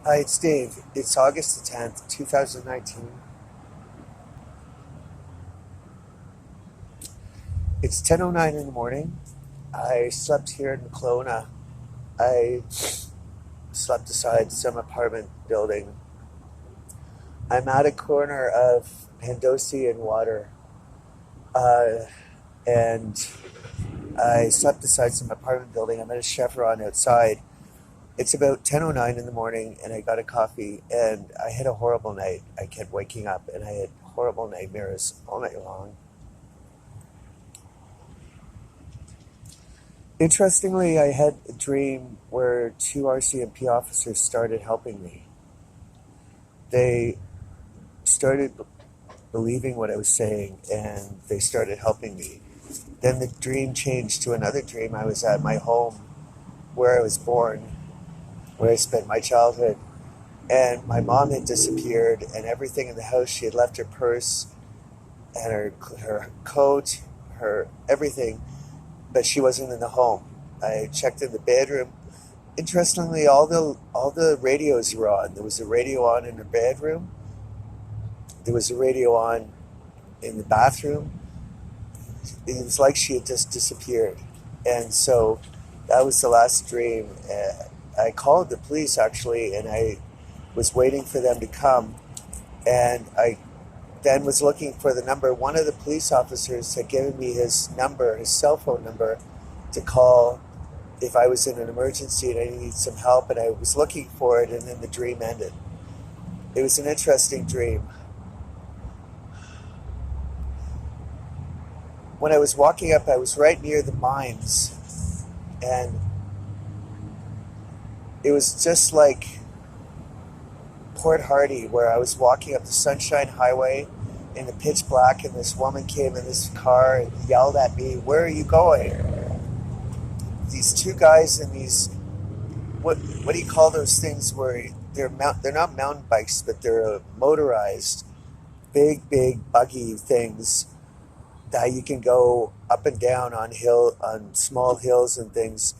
Hi, it's Dave. It's August the 10th, 2019. It's 10:09 in the morning. I slept here in Kelowna. I slept beside some apartment building. I'm at a corner of Pandosi and Water, uh, and I slept beside some apartment building. I'm at a chevron outside. It's about 10:09 in the morning, and I got a coffee, and I had a horrible night. I kept waking up, and I had horrible nightmares all night long. Interestingly, I had a dream where two RCMP officers started helping me. They started believing what I was saying and they started helping me. Then the dream changed to another dream. I was at my home where I was born, where I spent my childhood, and my mom had disappeared and everything in the house, she had left her purse and her coat, her everything, but she wasn't in the home. I checked in the bedroom. Interestingly, all the radios were on. There was a radio on in her bedroom. There was a radio on in the bathroom. It was like she had just disappeared, and so that was the last dream. I called the police actually, and I was waiting for them to come, and I then was looking for the number. One of the police officers had given me his number, his cell phone number, to call if I was in an emergency and I needed some help, and I was looking for it, and then the dream ended. It was an interesting dream. When I was walking up, I was right near the mines, and it was just like Port Hardy, where I was walking up the Sunshine Highway in the pitch black, and this woman came in this car and yelled at me, "Where are you going?" These two guys in these, what do you call those things where they're not mountain bikes, but they're motorized, big buggy things that you can go up and down on small hills and things.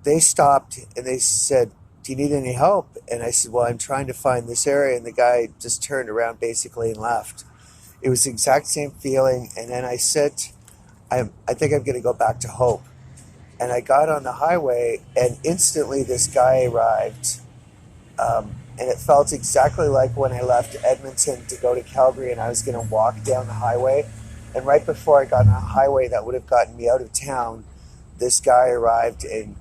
They stopped and they said, "Do you need any help?" And I said, "Well, I'm trying to find this area." And the guy just turned around basically and left. It was the exact same feeling. And then I said, I think I'm going to go back to Hope. And I got on the highway, and instantly this guy arrived. And it felt exactly like when I left Edmonton to go to Calgary and I was going to walk down the highway. And right before I got on a highway that would have gotten me out of town, this guy arrived and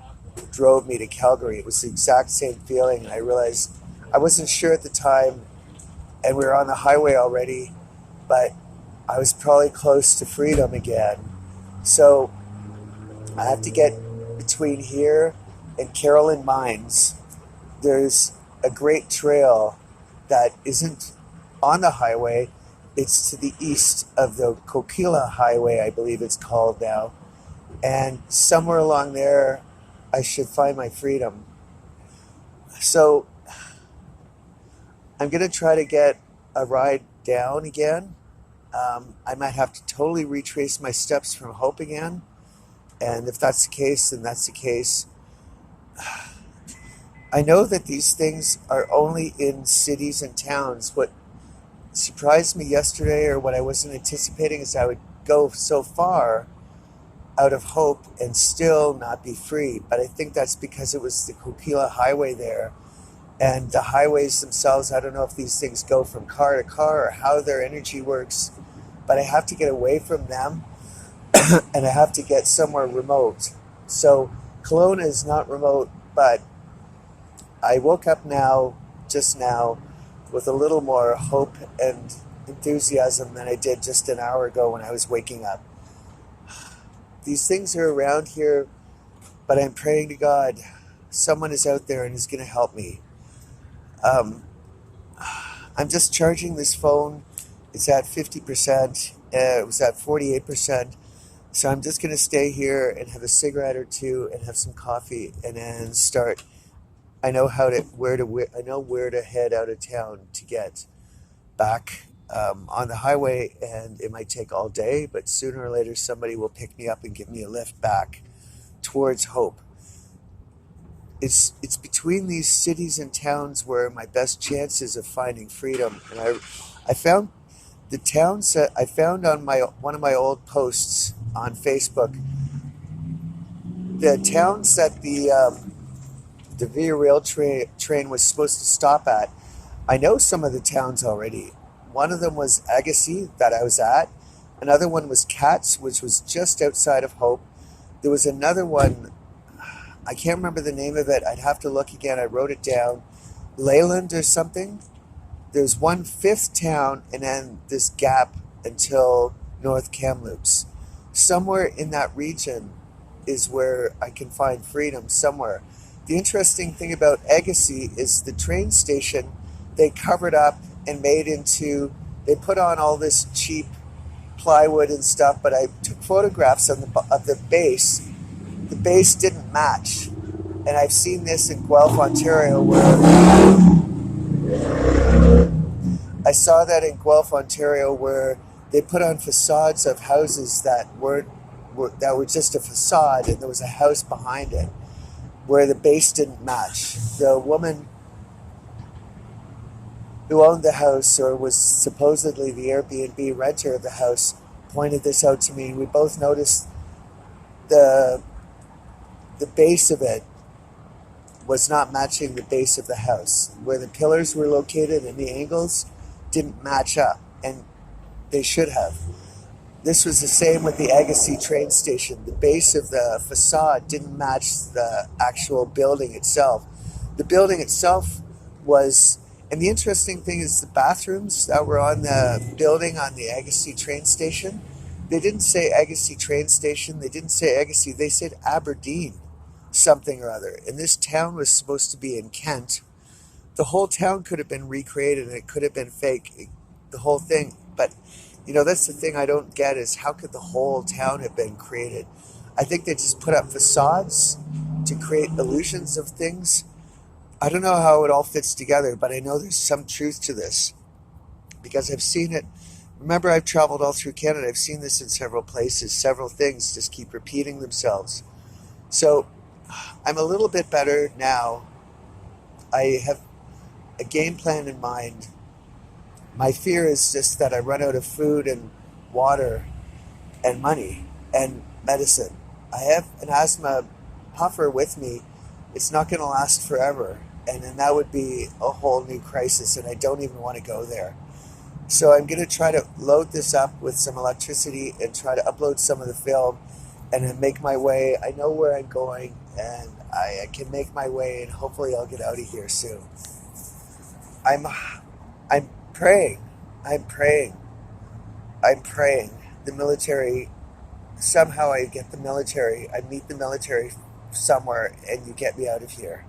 drove me to Calgary. It was the exact same feeling. And I realized I wasn't sure at the time, and we were on the highway already, but I was probably close to freedom again. So I have to get between here and Carolin Mines. There's a great trail that isn't on the highway. It's to the east of the Coquila Highway, I believe it's called now. And somewhere along there, I should find my freedom. So I'm going to try to get a ride down again. I might have to totally retrace my steps from Hope again. And if that's the case, then that's the case. I know that these things are only in cities and towns. What surprised me yesterday, or what I wasn't anticipating, is I would go so far out of Hope and still not be free. But I think that's because it was the Coquila Highway there. And the highways themselves, I don't know if these things go from car to car or how their energy works, but I have to get away from them and I have to get somewhere remote. So Kelowna is not remote, but I woke up just now, with a little more hope and enthusiasm than I did just an hour ago when I was waking up. These things are around here, but I'm praying to God someone is out there and is going to help me. Um, I'm just charging this phone. It's at 50%. It was at 48%. So I'm just going to stay here and have a cigarette or two and have some coffee and then start. I know I know where to head out of town to get back on the highway, and it might take all day, but sooner or later somebody will pick me up and give me a lift back towards Hope. it's between these cities and towns where my best chances of finding freedom. And I found the towns that I found on my one of my old posts on Facebook, the towns that the Via Rail train was supposed to stop at. I know some of the towns already. One of them was Agassiz that I was at. Another one was Katz, which was just outside of Hope. There was another one, I can't remember the name of it. I'd have to look again. I wrote it down. Leyland or something. There's one fifth town and then this gap until North Kamloops. Somewhere in that region is where I can find freedom somewhere. The interesting thing about Agassiz is the train station they covered up and they put on all this cheap plywood and stuff, but I took photographs of the base. The base didn't match. And I've seen this in Guelph, Ontario, I saw that in Guelph, Ontario, where they put on facades of houses that were just a facade, and there was a house behind it where the base didn't match. The woman who owned the house, or was supposedly the Airbnb renter of the house, pointed this out to me. We both noticed the base of it was not matching the base of the house. Where the pillars were located and the angles didn't match up, and they should have. This was the same with the Agassiz train station. The base of the facade didn't match the actual building itself. The building itself was, and the interesting thing is the bathrooms that were on the building on the Agassiz train station, they didn't say Agassiz train station, they didn't say Agassiz, they said Aberdeen something or other. And this town was supposed to be in Kent. The whole town could have been recreated and it could have been fake, the whole thing. But, that's the thing I don't get is how could the whole town have been created? I think they just put up facades to create illusions of things. I don't know how it all fits together, but I know there's some truth to this because I've seen it. Remember, I've traveled all through Canada. I've seen this in several places. Several things just keep repeating themselves. So I'm a little bit better now. I have a game plan in mind. My fear is just that I run out of food and water and money and medicine. I have an asthma puffer with me. It's not going to last forever. And then that would be a whole new crisis, and I don't even want to go there. So I'm going to try to load this up with some electricity and try to upload some of the film and then make my way. I know where I'm going, and I can make my way, and hopefully I'll get out of here soon. I'm praying. I'm praying. The military, somehow I get the military. I meet the military somewhere, and you get me out of here.